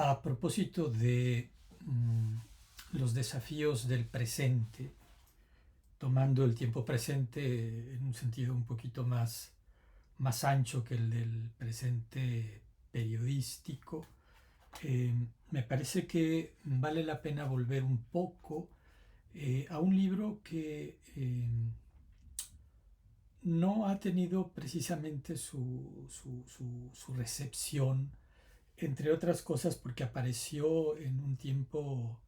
A propósito de los desafíos del presente, tomando el tiempo presente en un sentido un poquito más ancho que el del presente periodístico, eh, me parece que vale la pena volver un poco a un libro que no ha tenido precisamente su recepción, entre otras cosas porque apareció en un tiempo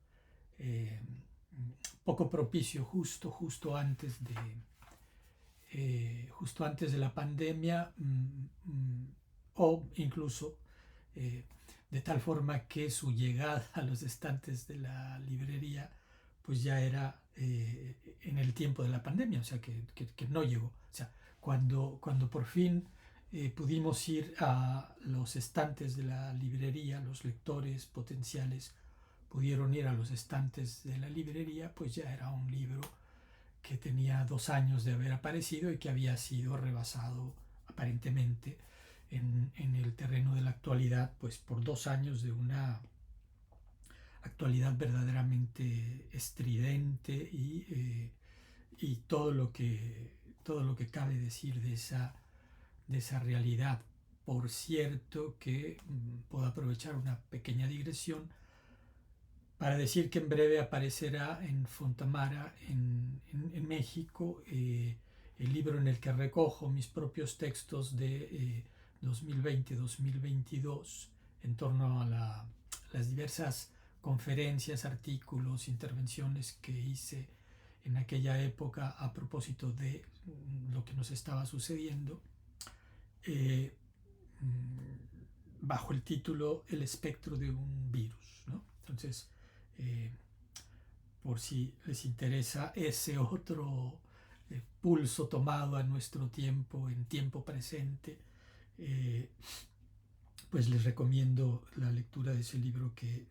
eh, poco propicio, justo antes de la pandemia, o incluso de tal forma que su llegada a los estantes de la librería pues ya era en el tiempo de la pandemia, o sea que no llegó. O sea, cuando por fin pudimos ir a los estantes de la librería, los lectores potenciales pudieron ir a los estantes de la librería, pues ya era un libro que tenía 2 años de haber aparecido y que había sido rebasado aparentemente en el terreno de la actualidad, pues por 2 años de una actualidad verdaderamente estridente y todo lo que cabe decir de esa realidad. Por cierto que puedo aprovechar una pequeña digresión para decir que en breve aparecerá en Fontamara, en México, el libro en el que recojo mis propios textos de 2020-2022 en torno a las diversas conferencias, artículos, intervenciones que hice en aquella época a propósito de lo que nos estaba sucediendo, eh, bajo el título El espectro de un virus, ¿no? Entonces, eh, por si les interesa ese otro pulso tomado a nuestro tiempo, en tiempo presente, eh, pues les recomiendo la lectura de ese libro que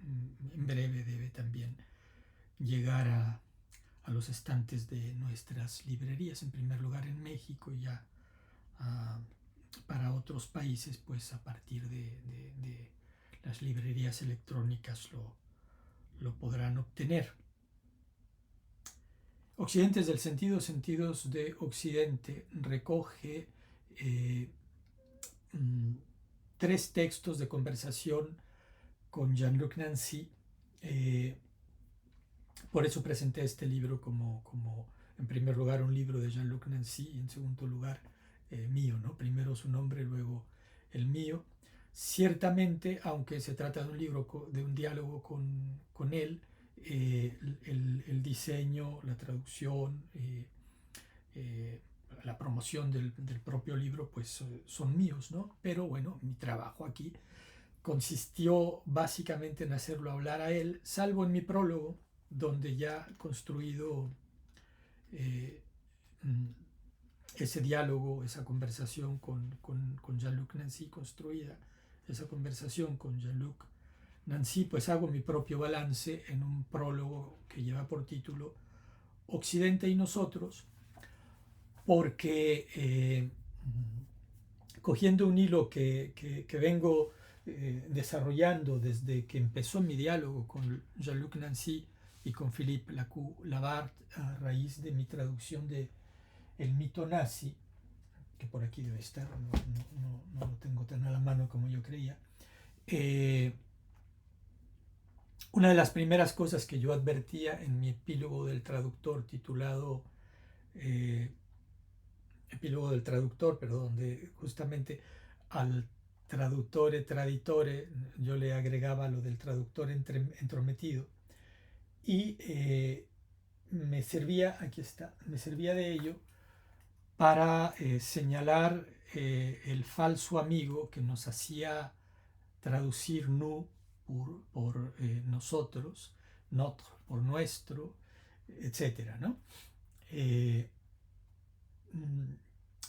en breve debe también llegar a los estantes de nuestras librerías, en primer lugar en México y ya para otros países, pues a partir de las librerías electrónicas lo podrán obtener. Occidentes del sentido, sentidos de Occidente, recoge eh, 3 textos de conversación con Jean-Luc Nancy. Por eso presenté este libro como, en primer lugar, un libro de Jean-Luc Nancy y en segundo lugar mío, ¿no? Primero su nombre, luego el mío. Ciertamente, aunque se trata de un libro, de un diálogo con él, el diseño, la traducción, eh, la promoción del propio libro, pues son míos, ¿no? Pero bueno, mi trabajo aquí consistió básicamente en hacerlo hablar a él, salvo en mi prólogo, donde ya construido eh, ese diálogo, esa conversación con Jean-Luc Nancy, construida esa conversación con Jean-Luc Nancy, pues hago mi propio balance en un prólogo que lleva por título Occidente y nosotros, porque cogiendo un hilo que vengo desarrollando desde que empezó mi diálogo con Jean-Luc Nancy y con Philippe Lacoue-Labarthe a raíz de mi traducción de El mito nazi, que por aquí debe estar, no lo tengo tan a la mano como yo creía. Una de las primeras cosas que yo advertía en mi epílogo del traductor titulado epílogo del traductor, pero donde justamente al traductore traditore yo le agregaba lo del traductor entrometido y me servía, aquí está, me servía de ello para señalar el falso amigo que nos hacía traducir nous por nosotros, notre por nuestro, etcétera, ¿no?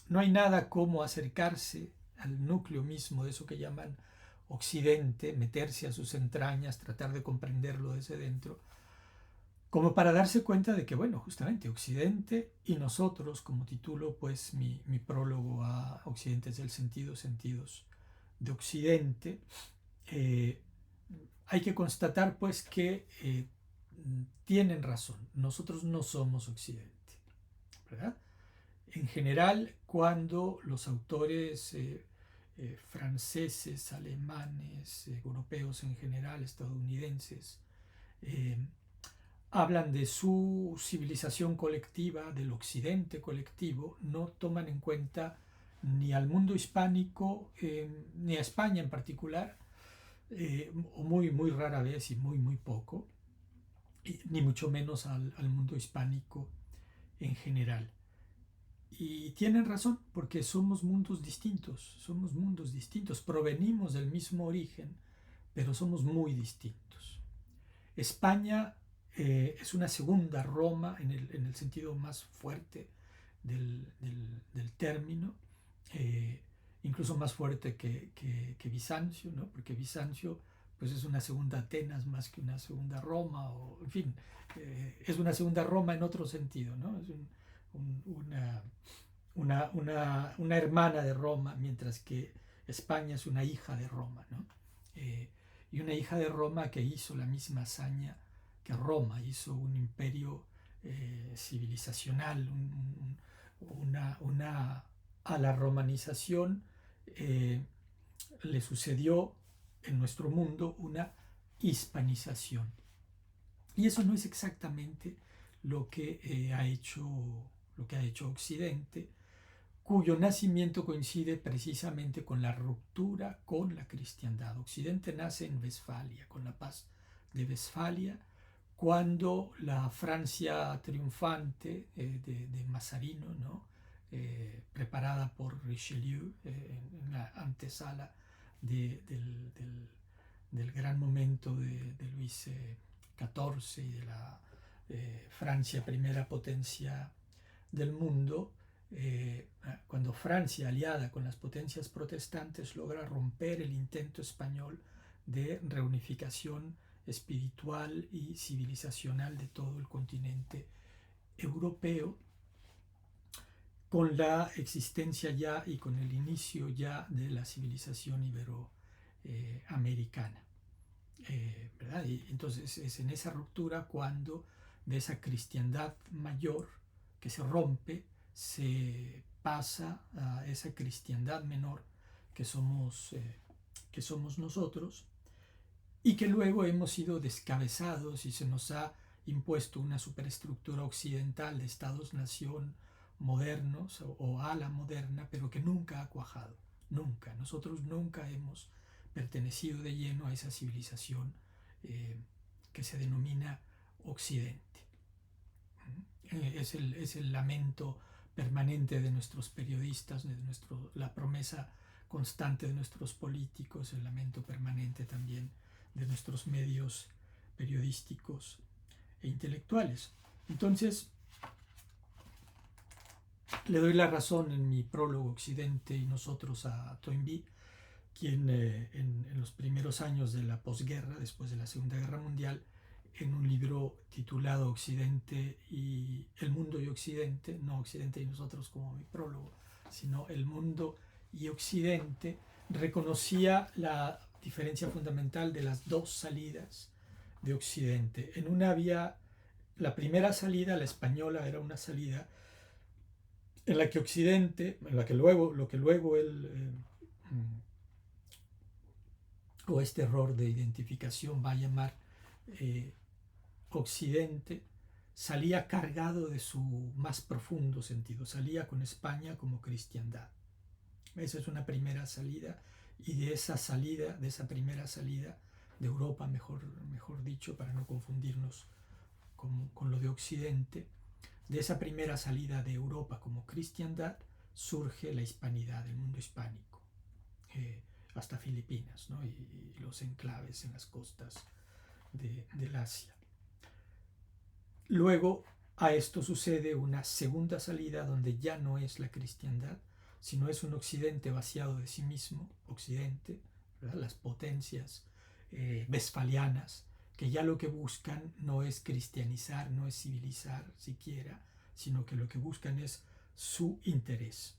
No hay nada como acercarse al núcleo mismo de eso que llaman Occidente, meterse a sus entrañas, tratar de comprenderlo desde dentro, como para darse cuenta de que, bueno, justamente Occidente y nosotros, como titulo pues mi prólogo a Occidentes del sentido, sentidos de Occidente, hay que constatar pues que tienen razón, nosotros no somos Occidente, ¿verdad? En general, cuando los autores franceses, alemanes, europeos en general, estadounidenses, eh, hablan de su civilización colectiva, del occidente colectivo, no toman en cuenta ni al mundo hispánico, ni a España en particular, o muy, muy rara vez y muy, muy poco, ni mucho menos al mundo hispánico en general. Y tienen razón, porque somos mundos distintos, provenimos del mismo origen, pero somos muy distintos. España es una segunda Roma en el sentido más fuerte del término, eh, incluso más fuerte que Bizancio, ¿no? Porque Bizancio pues es una segunda Atenas más que una segunda Roma, o en fin, es una segunda Roma en otro sentido, ¿no? Es una hermana de Roma, mientras que España es una hija de Roma, ¿no? Y una hija de Roma que hizo la misma hazaña que Roma, hizo un imperio civilizacional, a la romanización le sucedió en nuestro mundo una hispanización. Y eso no es exactamente lo que lo que ha hecho Occidente, cuyo nacimiento coincide precisamente con la ruptura con la cristiandad. Occidente nace en Westfalia, con la paz de Westfalia, cuando la Francia triunfante de Mazarino, ¿no? Preparada por Richelieu en la antesala del gran momento de Luis XIV y de la Francia, primera potencia del mundo, cuando Francia, aliada con las potencias protestantes, logra romper el intento español de reunificación espiritual y civilizacional de todo el continente europeo, con la existencia ya y con el inicio ya de la civilización iberoamericana. ¿Verdad? Y entonces es en esa ruptura cuando de esa cristiandad mayor que se rompe, se pasa a esa cristiandad menor que somos nosotros, y que luego hemos sido descabezados y se nos ha impuesto una superestructura occidental de estados-nación modernos o a la moderna, pero que nunca ha cuajado, nunca. Nosotros nunca hemos pertenecido de lleno a esa civilización que se denomina Occidente. Es el lamento permanente de nuestros periodistas, la promesa constante de nuestros políticos, el lamento permanente también de nuestros medios periodísticos e intelectuales. Entonces, le doy la razón en mi prólogo Occidente y nosotros a Toynbee, quien en los primeros años de la posguerra, después de la Segunda Guerra Mundial, en un libro titulado Occidente y el mundo y Occidente, no Occidente y nosotros como mi prólogo, sino el mundo y Occidente, reconocía la diferencia fundamental de las dos salidas de Occidente. En una había la primera salida, la española, era una salida en la que Occidente, en la que luego, lo que luego él, o este error de identificación va a llamar Occidente, salía cargado de su más profundo sentido, salía con España como cristiandad. Esa es una primera salida, y de esa salida, de esa primera salida de Europa, mejor dicho, para no confundirnos con lo de Occidente, de esa primera salida de Europa como cristiandad surge la hispanidad, el mundo hispánico, hasta Filipinas, ¿no? y los enclaves en las costas del Asia. Luego a esto sucede una segunda salida donde ya no es la cristiandad, sino es un Occidente vaciado de sí mismo, Occidente, ¿verdad? Las potencias westfalianas, que ya lo que buscan no es cristianizar, no es civilizar siquiera, sino que lo que buscan es su interés.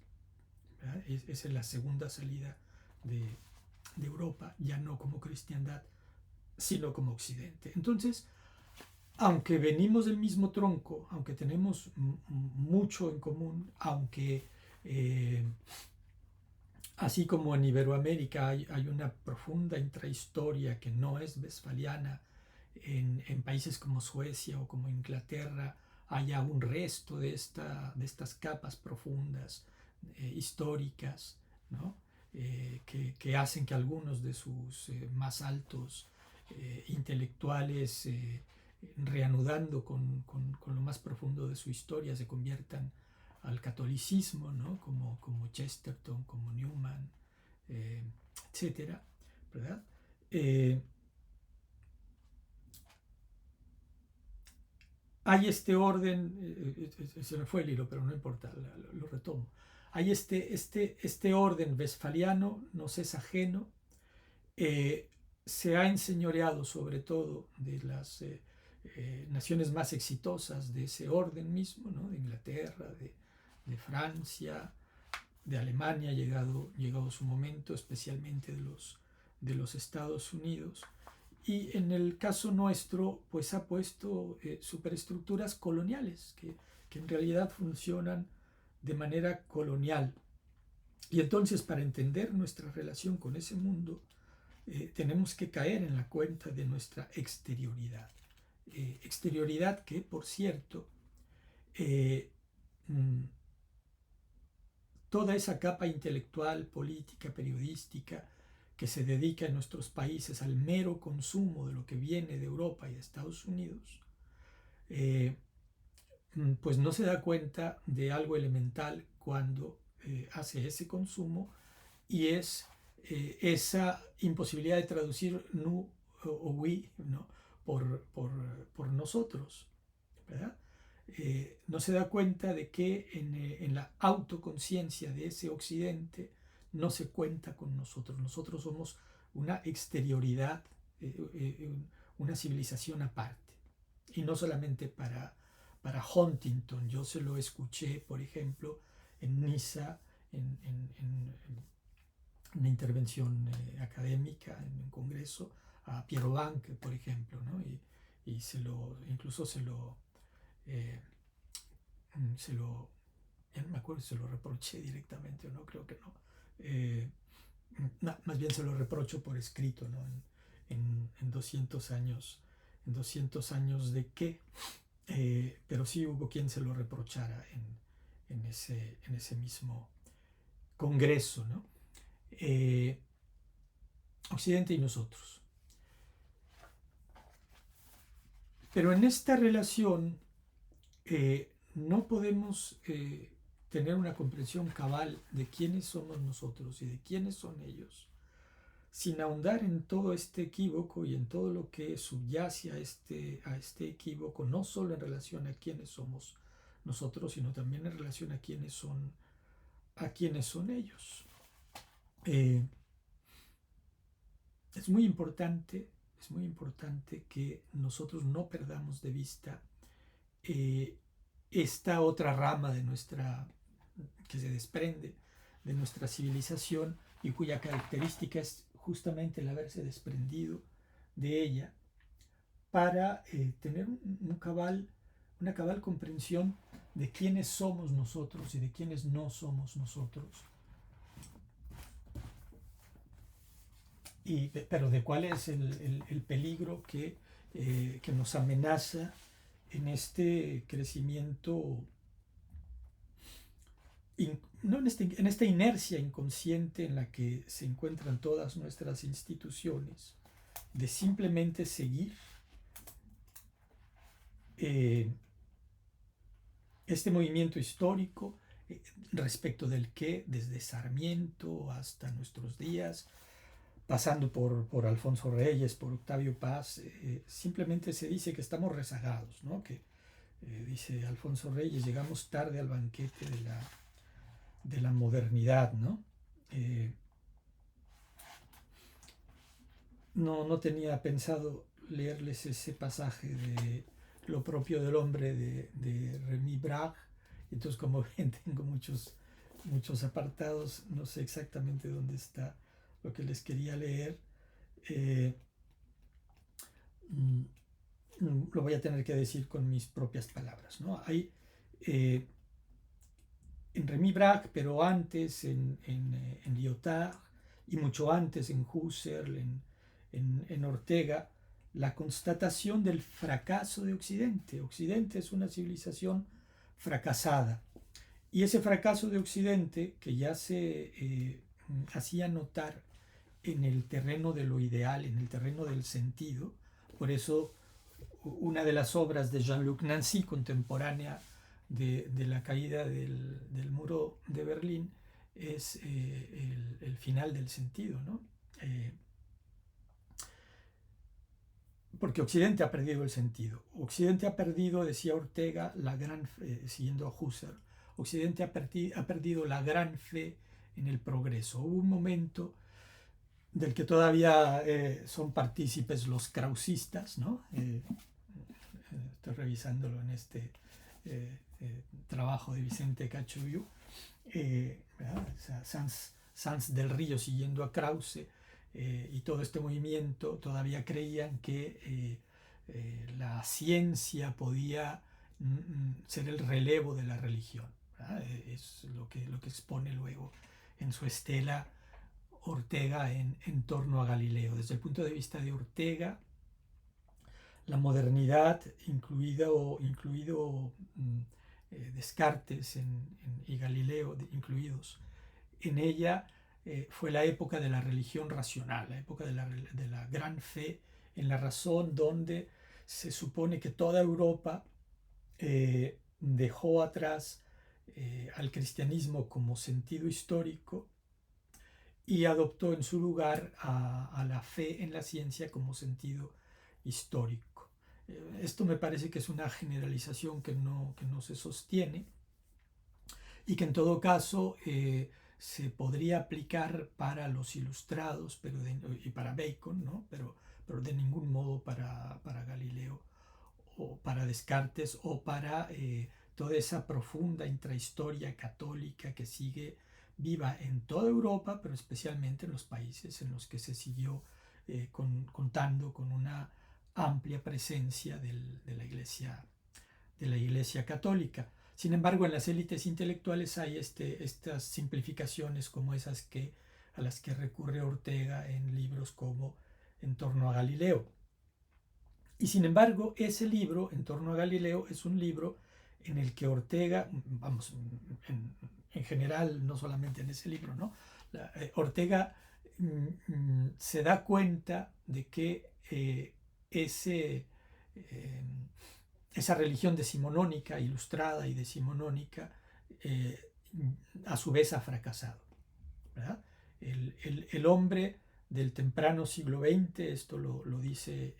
Esa es la segunda salida de Europa, ya no como cristiandad, sino como Occidente. Entonces, aunque venimos del mismo tronco, aunque tenemos mucho en común, aunque así como en Iberoamérica hay una profunda intrahistoria que no es westfaliana, en países como Suecia o como Inglaterra hay un resto de estas capas profundas históricas, ¿no? Que hacen que algunos de sus más altos intelectuales, reanudando con lo más profundo de su historia, se conviertan al catolicismo, ¿no? Como Chesterton, como Newman, eh, etcétera, ¿verdad? Hay este orden, se me fue el hilo, pero no importa, lo retomo. Hay este orden westfaliano, nos es ajeno, eh, se ha enseñoreado sobre todo de las naciones más exitosas de ese orden mismo, ¿no? De Inglaterra, de Francia, de Alemania, llegado su momento, especialmente de los Estados Unidos. Y en el caso nuestro, pues ha puesto superestructuras coloniales que en realidad funcionan de manera colonial. Y entonces, para entender nuestra relación con ese mundo, tenemos que caer en la cuenta de nuestra exterioridad. Exterioridad que, por cierto, eh, mm, toda esa capa intelectual, política, periodística, que se dedica en nuestros países al mero consumo de lo que viene de Europa y de Estados Unidos, eh, pues no se da cuenta de algo elemental cuando hace ese consumo, y es esa imposibilidad de traducir nous o oui, ¿no? por nosotros, ¿verdad? No se da cuenta de que en la autoconciencia de ese occidente no se cuenta con nosotros. Nosotros somos una exterioridad, una civilización aparte. Y no solamente para Huntington. Yo se lo escuché, por ejemplo, en Niza, en una intervención académica en un congreso, a Piero Banque, por ejemplo, ¿no? Y incluso eh, se lo, ya no me acuerdo si se lo reproché directamente o no, creo que no. Eh, no, más bien se lo reprocho por escrito, ¿no? En 200 años, en 200 años de qué, pero sí hubo quien se lo reprochara en ese mismo congreso, ¿no? Occidente y nosotros. Pero en esta relación no podemos tener una comprensión cabal de quiénes somos nosotros y de quiénes son ellos, sin ahondar en todo este equívoco y en todo lo que subyace a este equívoco, no solo en relación a quiénes somos nosotros, sino también en relación a quiénes son ellos. Es muy importante que nosotros no perdamos de vista eh, esta otra rama de que se desprende de nuestra civilización y cuya característica es justamente el haberse desprendido de ella para tener una cabal comprensión de quiénes somos nosotros y de quiénes no somos nosotros. Pero de cuál es el peligro que nos amenaza en este crecimiento, no en esta inercia inconsciente en la que se encuentran todas nuestras instituciones, de simplemente seguir este movimiento histórico respecto del que desde Sarmiento hasta nuestros días, pasando por Alfonso Reyes, por Octavio Paz, simplemente se dice que estamos rezagados, ¿no? Que dice Alfonso Reyes, llegamos tarde al banquete de la modernidad, ¿no? No tenía pensado leerles ese pasaje de Lo propio del hombre de Remy Bragg. Entonces, como ven, tengo muchos apartados, no sé exactamente dónde está lo que les quería leer. mm, lo voy a tener que decir con mis propias palabras, ¿no? Hay en Remy Braque, pero antes en Lyotard y mucho antes en Husserl, en Ortega, la constatación del fracaso de Occidente. Occidente es una civilización fracasada. Y ese fracaso de Occidente, que ya se hacía notar en el terreno de lo ideal, en el terreno del sentido, por eso una de las obras de Jean-Luc Nancy, contemporánea de la caída del muro de Berlín, es el final del sentido, ¿no? Porque Occidente ha perdido el sentido. Occidente ha perdido, decía Ortega, siguiendo a Husserl, Occidente ha perdido la gran fe en el progreso. Hubo un momento del que todavía son partícipes los krausistas, ¿no? Estoy revisándolo en este trabajo de Vicente Cachoviu, Sanz del Río siguiendo a Krause, y todo este movimiento todavía creían que la ciencia podía ser el relevo de la religión, ¿verdad? Es lo que expone luego en su estela Ortega en torno a Galileo. Desde el punto de vista de Ortega, la modernidad, incluido Descartes y Galileo incluidos en ella, fue la época de la religión racional, la época de la gran fe en la razón, donde se supone que toda Europa dejó atrás al cristianismo como sentido histórico y adoptó en su lugar a la fe en la ciencia como sentido histórico. Esto me parece que es una generalización que no se sostiene y que en todo caso se podría aplicar para los ilustrados y para Bacon, ¿no? pero de ningún modo para Galileo o para Descartes o para toda esa profunda intrahistoria católica que sigue viva en toda Europa, pero especialmente en los países en los que se siguió contando con una amplia presencia de la Iglesia católica. Sin embargo, en las élites intelectuales hay estas simplificaciones como esas a las que recurre Ortega en libros como En torno a Galileo. Y sin embargo, ese libro, En torno a Galileo, es un libro en el que Ortega, vamos, en general, no solamente en ese libro, ¿no? Ortega se da cuenta de que esa religión decimonónica, ilustrada y decimonónica, a su vez ha fracasado, ¿verdad? El hombre del temprano siglo XX, esto lo dice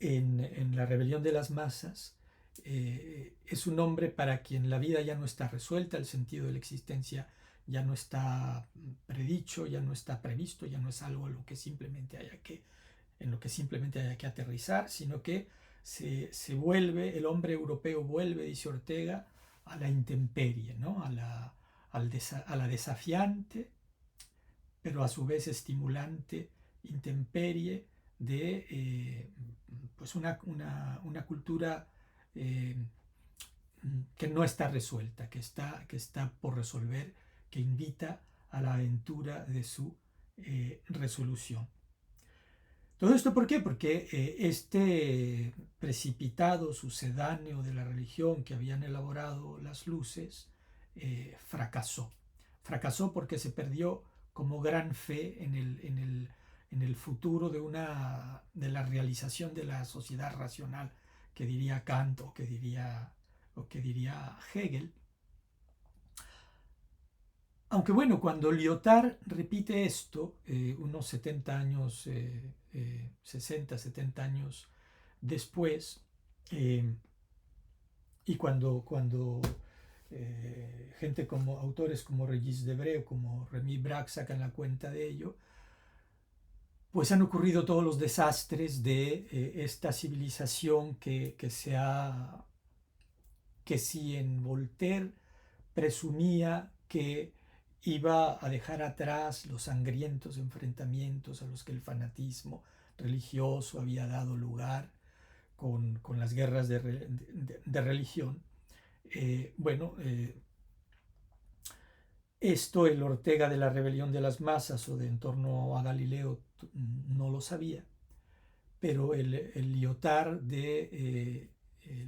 en La rebelión de las masas, es un hombre para quien la vida ya no está resuelta, el sentido de la existencia ya no está predicho, ya no está previsto, ya no es algo en lo que simplemente haya que aterrizar, sino que el hombre europeo vuelve, dice Ortega, a la intemperie, ¿no? a la desafiante, pero a su vez estimulante intemperie de pues una cultura que no está resuelta, que está por resolver, que invita a la aventura de su resolución. Todo esto, ¿por qué? Porque este precipitado sucedáneo de la religión que habían elaborado las luces fracasó. Fracasó porque se perdió como gran fe en el futuro de la realización de la sociedad racional, que diría Kant o que diría Hegel. Aunque bueno, cuando Lyotard repite esto, unos 70 años, 60, 70 años después, y cuando gente como autores como Regis Debray o como Remy Braque sacan la cuenta de ello, pues han ocurrido todos los desastres de esta civilización que si en Voltaire presumía que iba a dejar atrás los sangrientos enfrentamientos a los que el fanatismo religioso había dado lugar con las guerras de religión. Bueno, esto el Ortega de la rebelión de las masas o de En torno a Galileo no lo sabía, pero el Lyotard de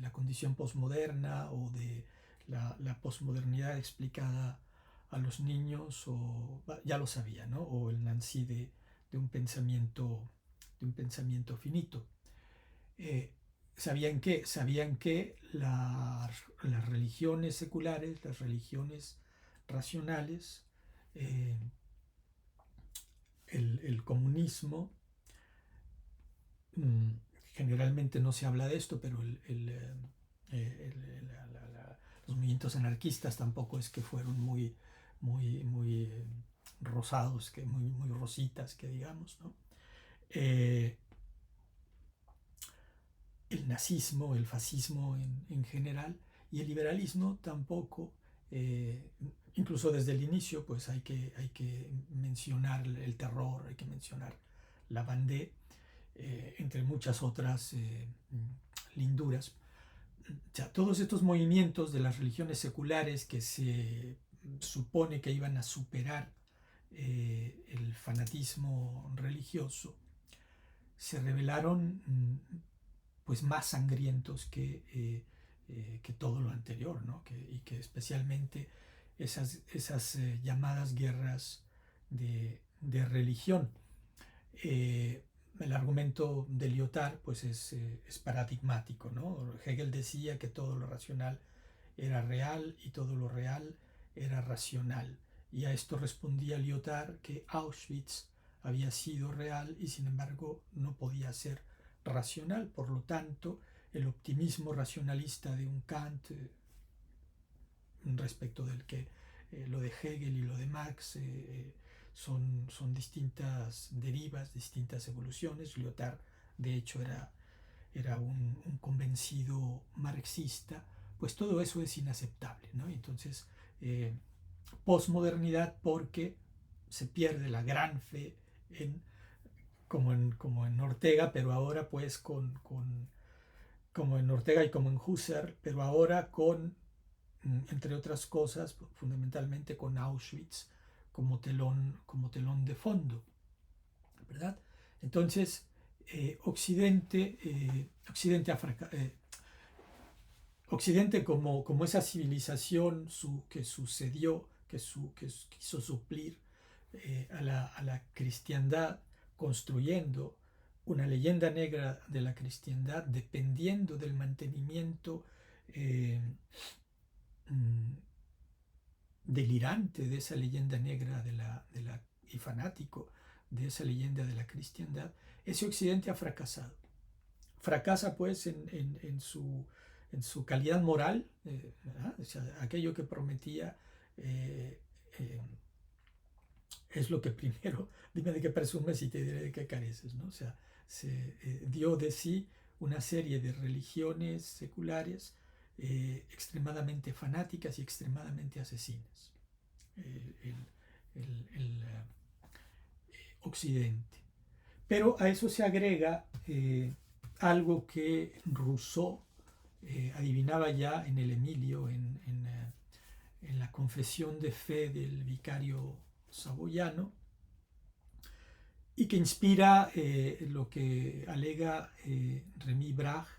la condición posmoderna o de la posmodernidad explicada a los niños, o ya lo sabía, ¿no? O el Nancy de un pensamiento finito. ¿Sabían qué? Sabían que las religiones seculares, las religiones racionales, eh, el comunismo, generalmente no se habla de esto, pero los movimientos anarquistas tampoco es que fueron muy rosados, muy rositas, que digamos, ¿no? El nazismo, el fascismo en general, y el liberalismo tampoco, incluso desde el inicio, pues hay que mencionar el terror, hay que mencionar la Vendée, entre muchas otras linduras. O sea, todos estos movimientos de las religiones seculares que se supone que iban a superar el fanatismo religioso, se revelaron pues más sangrientos que todo lo anterior, ¿no? Y que especialmente esas llamadas guerras de religión. El argumento de Lyotard pues es paradigmático, ¿no? Hegel decía que todo lo racional era real y todo lo real era racional. Y a esto respondía Lyotard que Auschwitz había sido real y sin embargo no podía ser racional. Por lo tanto, el optimismo racionalista de un Kant respecto del que lo de Hegel y lo de Marx son distintas derivas, distintas evoluciones. Lyotard, de hecho, era un convencido marxista. Pues todo eso es inaceptable, ¿no? Entonces, posmodernidad porque se pierde la gran fe en, como en Ortega, pero ahora pues como en Ortega y como en Husserl, pero ahora entre otras cosas, fundamentalmente con Auschwitz como telón de fondo, ¿verdad? Entonces, Occidente como esa civilización que sucedió, que quiso suplir a la cristiandad, construyendo una leyenda negra de la cristiandad, dependiendo del mantenimiento eh, mm, delirante de esa leyenda negra y fanático de esa leyenda de la cristiandad. Ese Occidente ha fracasado. Fracasa pues en su calidad moral, o sea, aquello que prometía eh, eh, es lo que primero, dime de qué presumes y te diré de qué careces, ¿no? O sea, se dio de sí una serie de religiones seculares extremadamente fanáticas y extremadamente asesinas. El Occidente. Pero a eso se agrega algo que Rousseau adivinaba ya en el Emilio, en la confesión de fe del vicario saboyano, y que inspira lo que alega Remy Brage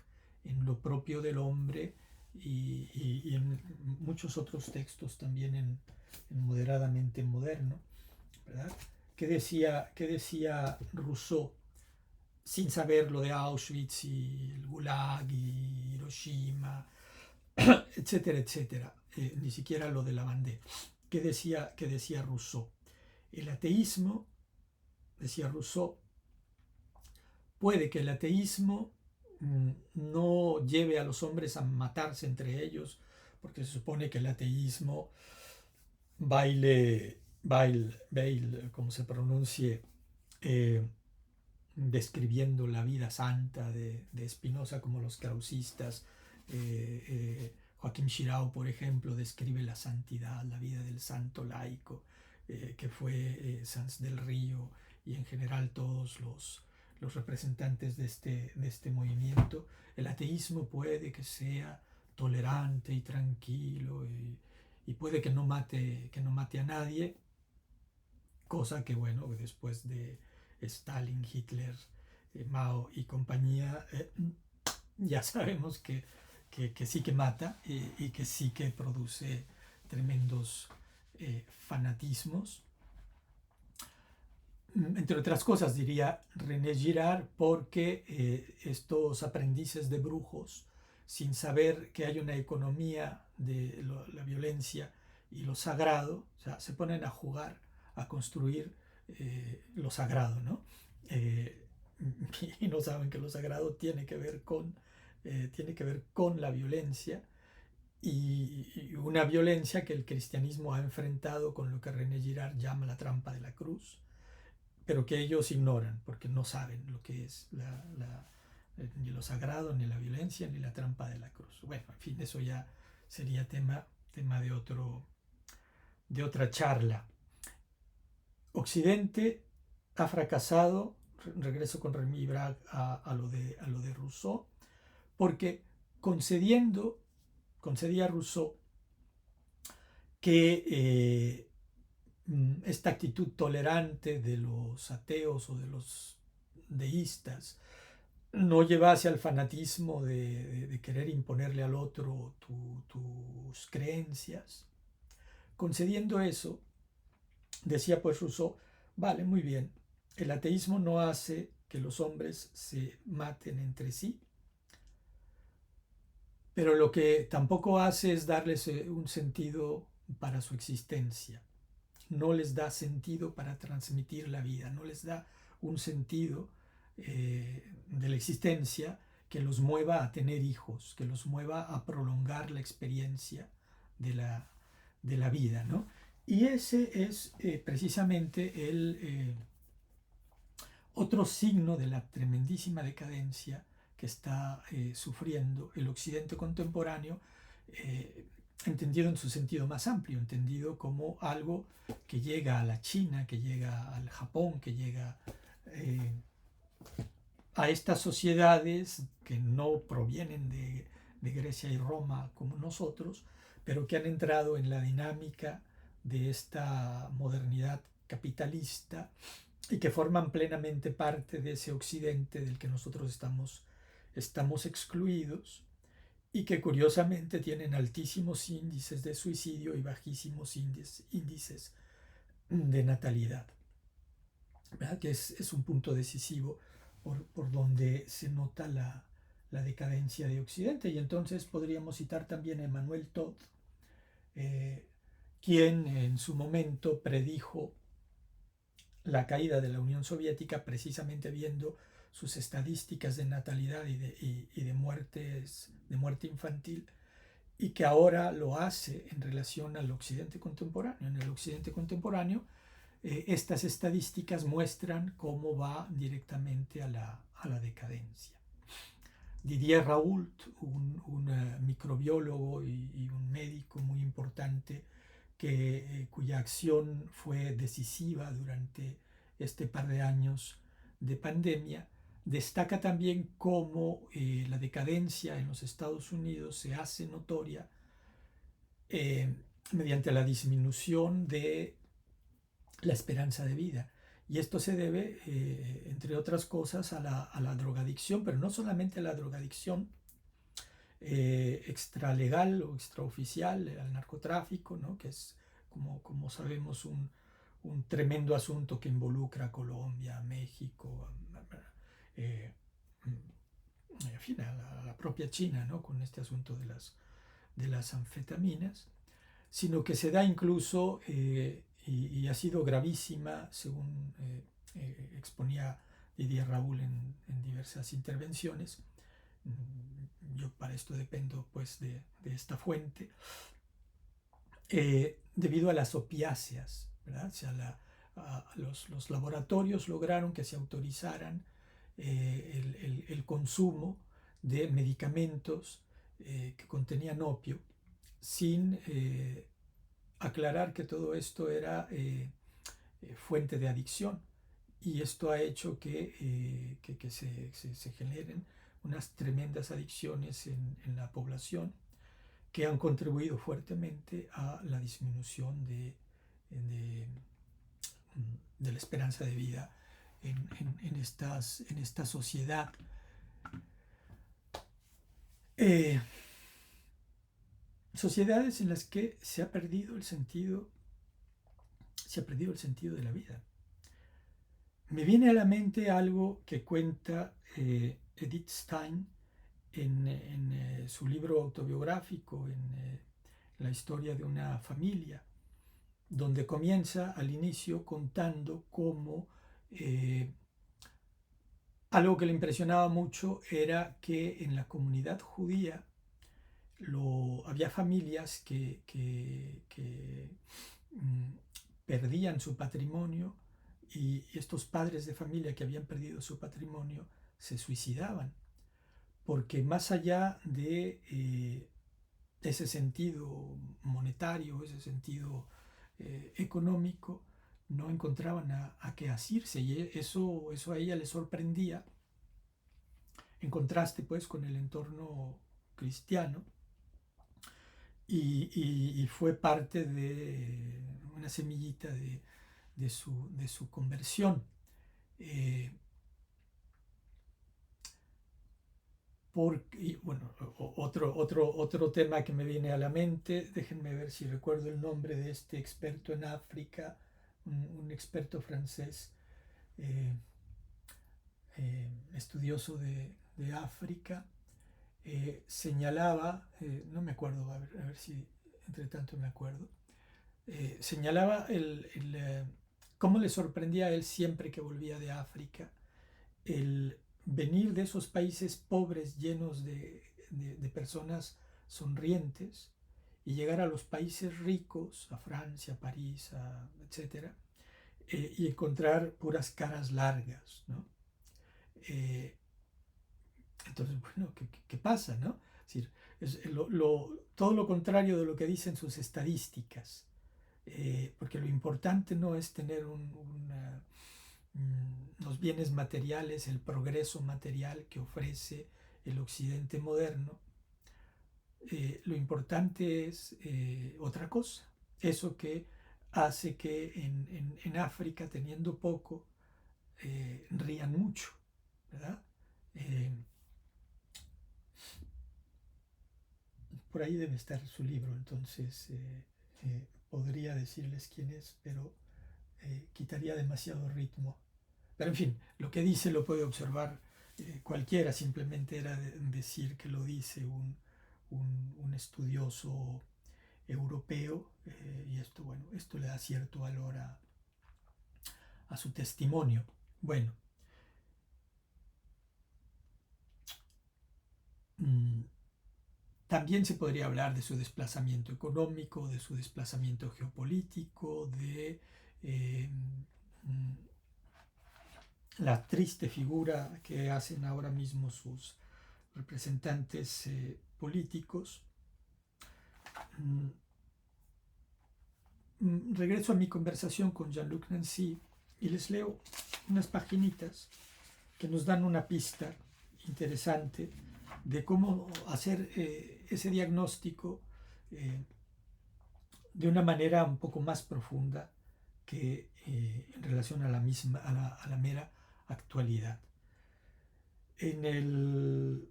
en Lo propio del hombre y en muchos otros textos también en Moderadamente moderno, ¿verdad? ¿Qué decía Rousseau sin saber lo de Auschwitz y el Gulag y Hiroshima, etcétera, etcétera? Ni siquiera lo de la Vendée. Qué decía Rousseau? El ateísmo, decía Rousseau, puede que el ateísmo no lleve a los hombres a matarse entre ellos, porque se supone que el ateísmo baile, como se pronuncie, eh, describiendo la vida santa de Spinoza, como los krausistas. Joaquim Chirao, por ejemplo, describe la santidad, la vida del santo laico, que fue Sanz del Río y en general todos los representantes de este movimiento. El ateísmo puede que sea tolerante y tranquilo y puede que no mate a nadie, cosa que, bueno, después de Stalin, Hitler, Mao y compañía, ya sabemos que sí que mata y que sí que produce tremendos fanatismos. Entre otras cosas, diría René Girard, porque estos aprendices de brujos, sin saber que hay una economía de la violencia y lo sagrado, o sea, se ponen a jugar, a construir lo sagrado, ¿no? Eh, y no saben que lo sagrado tiene que ver con la violencia y una violencia que el cristianismo ha enfrentado con lo que René Girard llama la trampa de la cruz, pero que ellos ignoran porque no saben lo que es ni lo sagrado, ni la violencia, ni la trampa de la cruz. Bueno, en fin, eso ya sería tema de otra charla. Occidente ha fracasado, regreso con Remy Bragg a lo de Rousseau, porque concedía a Rousseau que esta actitud tolerante de los ateos o de los deístas no llevase al fanatismo de querer imponerle al otro tus creencias. Concediendo eso, decía pues Rousseau, vale, muy bien, el ateísmo no hace que los hombres se maten entre sí, pero lo que tampoco hace es darles un sentido para su existencia. No les da sentido para transmitir la vida, no les da un sentido de la existencia que los mueva a tener hijos, que los mueva a prolongar la experiencia de la vida, ¿no? Y ese es precisamente el otro signo de la tremendísima decadencia que está sufriendo el Occidente contemporáneo, entendido en su sentido más amplio, entendido como algo que llega a la China, que llega al Japón, que llega a estas sociedades que no provienen de Grecia y Roma como nosotros, pero que han entrado en la dinámica de esta modernidad capitalista y que forman plenamente parte de ese occidente del que nosotros estamos excluidos y que curiosamente tienen altísimos índices de suicidio y bajísimos índices de natalidad, ¿verdad? Que es un punto decisivo por donde se nota la decadencia de Occidente. Y entonces podríamos citar también a Emmanuel Todd, quien en su momento predijo la caída de la Unión Soviética precisamente viendo sus estadísticas de natalidad y de muerte infantil, y que ahora lo hace en relación al Occidente contemporáneo. En el Occidente contemporáneo, estas estadísticas muestran cómo va directamente a la decadencia. Didier Raoult, un microbiólogo y un médico muy importante, cuya acción fue decisiva durante este par de años de pandemia, destaca también cómo la decadencia en los Estados Unidos se hace notoria mediante la disminución de la esperanza de vida. Y esto se debe, entre otras cosas, a la drogadicción, pero no solamente a la drogadicción extralegal o extraoficial, al narcotráfico, ¿no? Que es, como sabemos, un tremendo asunto que involucra a Colombia, a México, en fin, a la propia China, ¿no? Con este asunto de las anfetaminas, sino que se da incluso, y ha sido gravísima, según exponía Didier Raoult en diversas intervenciones. Yo para esto dependo pues de esta fuente, debido a las opiáceas, ¿verdad? O sea, los laboratorios lograron que se autorizaran el consumo de medicamentos que contenían opio sin aclarar que todo esto era fuente de adicción, y esto ha hecho que se generen unas tremendas adicciones en la población, que han contribuido fuertemente a la disminución de, de la esperanza de vida en esta sociedad. Sociedades en las que se ha perdido el sentido de la vida. Me viene a la mente algo que cuenta Edith Stein en su libro autobiográfico, en la historia de una familia, donde comienza al inicio contando cómo algo que le impresionaba mucho era que en la comunidad judía había familias que perdían su patrimonio, y estos padres de familia que habían perdido su patrimonio se suicidaban, porque más allá de ese sentido monetario, ese sentido económico, no encontraban a qué asirse, y eso a ella le sorprendía, en contraste pues con el entorno cristiano, y fue parte de una semillita de su conversión. Y bueno, otro tema que me viene a la mente, déjenme ver si recuerdo el nombre de este experto en África, un experto francés, estudioso de África, señalaba, no me acuerdo, a ver si entre tanto me acuerdo, señalaba cómo le sorprendía a él siempre que volvía de África el venir de esos países pobres llenos de personas sonrientes, y llegar a los países ricos, a Francia, París, etc., y encontrar puras caras largas, ¿no? Entonces, bueno, ¿qué pasa, no? Es decir, todo lo contrario de lo que dicen sus estadísticas, porque lo importante no es tener los bienes materiales, el progreso material que ofrece el occidente moderno. Lo importante es otra cosa, eso que hace que en África, teniendo poco, rían mucho, ¿verdad? Por ahí debe estar su libro, entonces podría decirles quién es, pero quitaría demasiado ritmo. Pero en fin, lo que dice lo puede observar cualquiera, simplemente era decir que lo dice un estudioso europeo, y esto, bueno, esto le da cierto valor a su testimonio. Bueno, también se podría hablar de su desplazamiento económico, de su desplazamiento geopolítico, de la triste figura que hacen ahora mismo sus representantes políticos. Regreso a mi conversación con Jean-Luc Nancy y les leo unas paginitas que nos dan una pista interesante de cómo hacer ese diagnóstico de una manera un poco más profunda que en relación a la mera actualidad. En el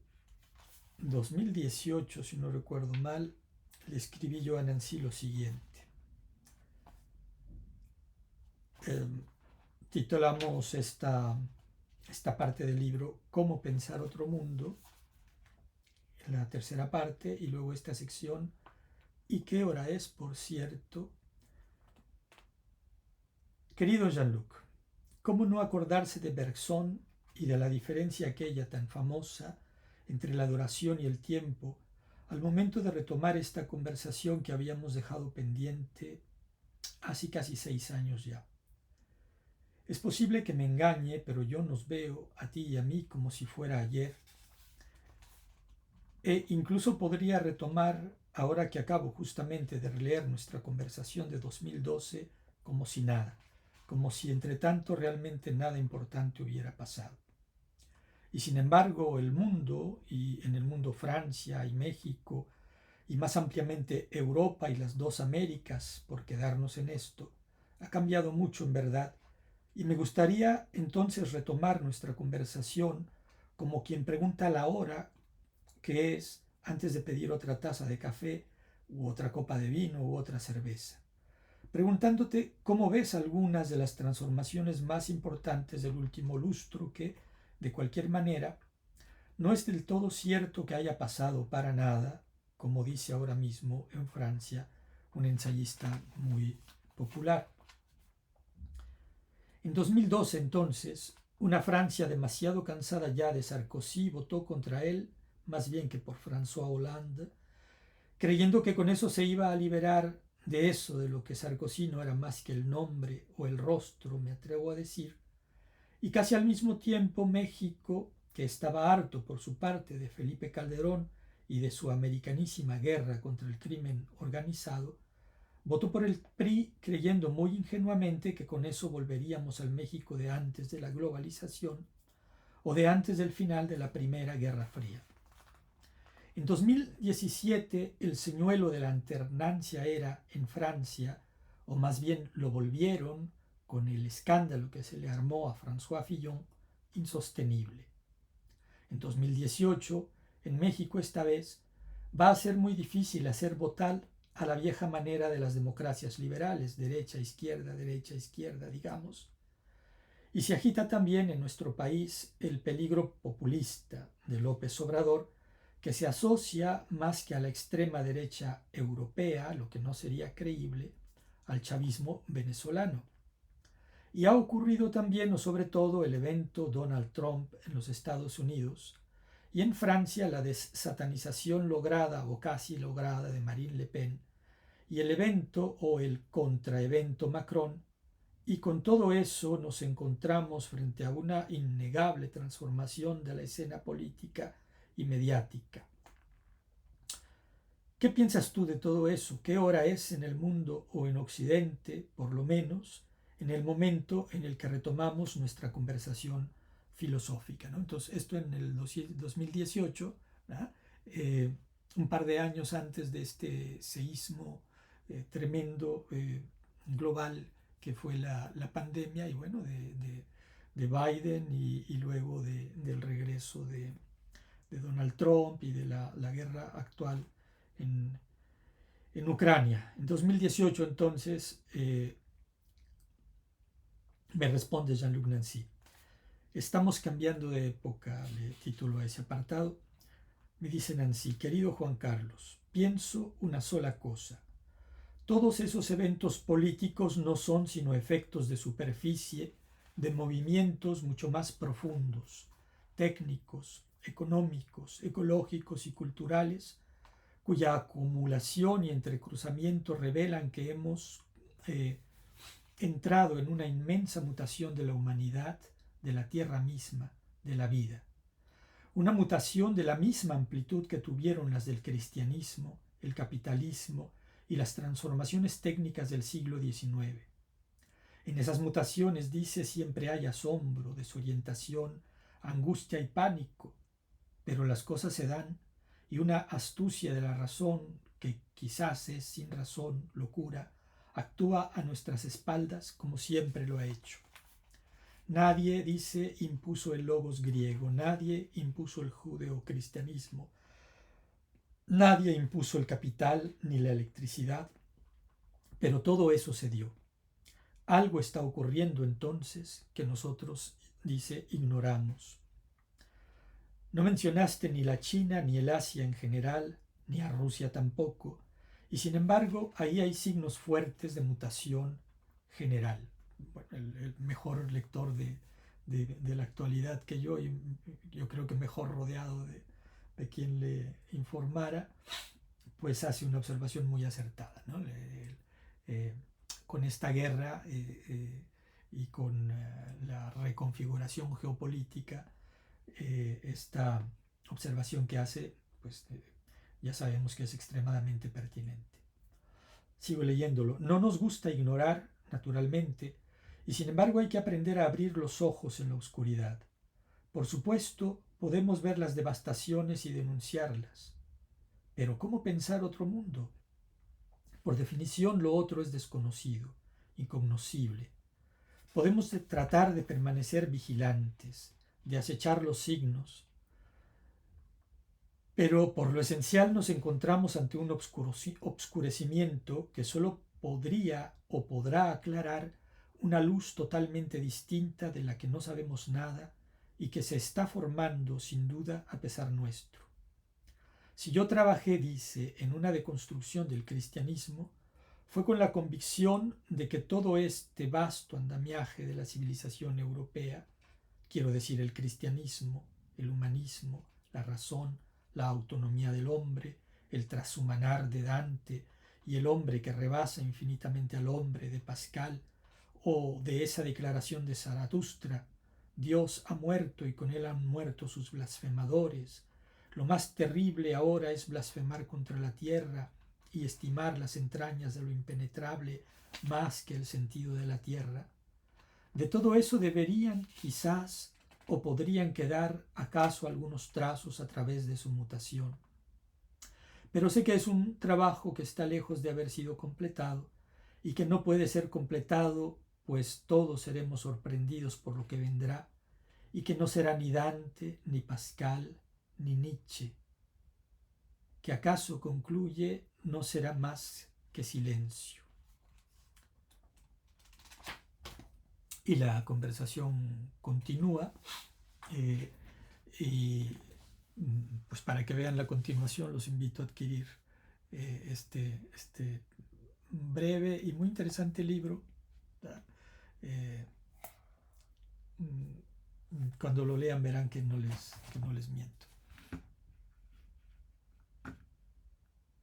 2018, si no recuerdo mal, le escribí yo a Nancy lo siguiente. Titulamos esta parte del libro "Cómo pensar otro mundo", en la tercera parte, y luego esta sección "¿Y qué hora es, por cierto?". Querido Jean-Luc, ¿cómo no acordarse de Bergson y de la diferencia aquella tan famosa entre la duración y el tiempo al momento de retomar esta conversación que habíamos dejado pendiente hace casi 6 años ya? Es posible que me engañe, pero yo nos veo a ti y a mí como si fuera ayer. E incluso podría retomar ahora que acabo justamente de releer nuestra conversación de 2012, como si nada, como si entre tanto realmente nada importante hubiera pasado. Y sin embargo, el mundo, y en el mundo Francia y México, y más ampliamente Europa y las dos Américas, por quedarnos en esto, ha cambiado mucho en verdad, y me gustaría entonces retomar nuestra conversación como quien pregunta la hora que es antes de pedir otra taza de café u otra copa de vino u otra cerveza, preguntándote cómo ves algunas de las transformaciones más importantes del último lustro que, de cualquier manera, no es del todo cierto que haya pasado para nada, como dice ahora mismo en Francia un ensayista muy popular. En 2012, entonces, una Francia demasiado cansada ya de Sarkozy votó contra él, más bien que por François Hollande, creyendo que con eso se iba a liberar de eso, de lo que Sarkozy no era más que el nombre o el rostro, me atrevo a decir, y casi al mismo tiempo México, que estaba harto por su parte de Felipe Calderón y de su americanísima guerra contra el crimen organizado, votó por el PRI creyendo muy ingenuamente que con eso volveríamos al México de antes de la globalización o de antes del final de la Primera Guerra Fría. En 2017 el señuelo de la alternancia era en Francia, o más bien lo volvieron, con el escándalo que se le armó a François Fillon, insostenible. En 2018, en México esta vez, va a ser muy difícil hacer votar a la vieja manera de las democracias liberales, derecha, izquierda, digamos. Y se agita también en nuestro país el peligro populista de López Obrador, que se asocia más que a la extrema derecha europea, lo que no sería creíble, al chavismo venezolano. Y ha ocurrido también, o sobre todo, el evento Donald Trump en los Estados Unidos, y en Francia la desatanización lograda o casi lograda de Marine Le Pen, y el evento o el contraevento Macron, y con todo eso nos encontramos frente a una innegable transformación de la escena política y mediática. ¿Qué piensas tú de todo eso? ¿Qué hora es en el mundo o en Occidente, por lo menos, en el momento en el que retomamos nuestra conversación filosófica, ¿no? Entonces, esto en el 2018, un par de años antes de este seísmo tremendo global que fue la pandemia y bueno, de Biden y luego del regreso de Donald Trump y de la guerra actual en, en Ucrania. En 2018 entonces me responde Jean-Luc Nancy. Estamos cambiando de época, le titulo a ese apartado. Me dice Nancy, querido Juan Carlos, pienso una sola cosa. Todos esos eventos políticos no son sino efectos de superficie de movimientos mucho más profundos, técnicos, económicos, ecológicos y culturales, cuya acumulación y entrecruzamiento revelan que hemos entrado en una inmensa mutación de la humanidad, de la tierra misma, de la vida. Una mutación de la misma amplitud que tuvieron las del cristianismo, el capitalismo y las transformaciones técnicas del siglo XIX. En esas mutaciones, dice, siempre hay asombro, desorientación, angustia y pánico, pero las cosas se dan y una astucia de la razón, que quizás es sin razón, locura, actúa a nuestras espaldas como siempre lo ha hecho. Nadie, dice, impuso el logos griego, nadie impuso el judeocristianismo, nadie impuso el capital ni la electricidad, pero todo eso se dio. Algo está ocurriendo entonces que nosotros, dice, ignoramos. No mencionaste ni la China ni el Asia en general, ni a Rusia tampoco, y sin embargo ahí hay signos fuertes de mutación general. Bueno, el mejor lector de la actualidad que yo, y yo creo que mejor rodeado de quien le informara, pues hace una observación muy acertada, ¿no? Con esta guerra y con la reconfiguración geopolítica, esta observación que hace, pues ya sabemos que es extremadamente pertinente. Sigo leyéndolo. No nos gusta ignorar, naturalmente, y sin embargo hay que aprender a abrir los ojos en la oscuridad. Por supuesto, podemos ver las devastaciones y denunciarlas. Pero ¿cómo pensar otro mundo? Por definición, lo otro es desconocido, incognoscible. Podemos tratar de permanecer vigilantes, de acechar los signos, pero por lo esencial nos encontramos ante un obscurecimiento que solo podría o podrá aclarar una luz totalmente distinta de la que no sabemos nada y que se está formando sin duda a pesar nuestro. Si yo trabajé, dice, en una deconstrucción del cristianismo, fue con la convicción de que todo este vasto andamiaje de la civilización europea, quiero decir el cristianismo, el humanismo, la razón, la autonomía del hombre, el transhumanar de Dante y el hombre que rebasa infinitamente al hombre de Pascal, o de esa declaración de Zaratustra, Dios ha muerto y con él han muerto sus blasfemadores. Lo más terrible ahora es blasfemar contra la tierra y estimar las entrañas de lo impenetrable más que el sentido de la tierra. De todo eso deberían, quizás, o podrían quedar acaso algunos trazos a través de su mutación. Pero sé que es un trabajo que está lejos de haber sido completado y que no puede ser completado, pues todos seremos sorprendidos por lo que vendrá, y que no será ni Dante, ni Pascal, ni Nietzsche, que acaso concluye no será más que silencio. Y la conversación continúa, y pues para que vean la continuación los invito a adquirir este breve y muy interesante libro. Cuando lo lean verán que no les miento.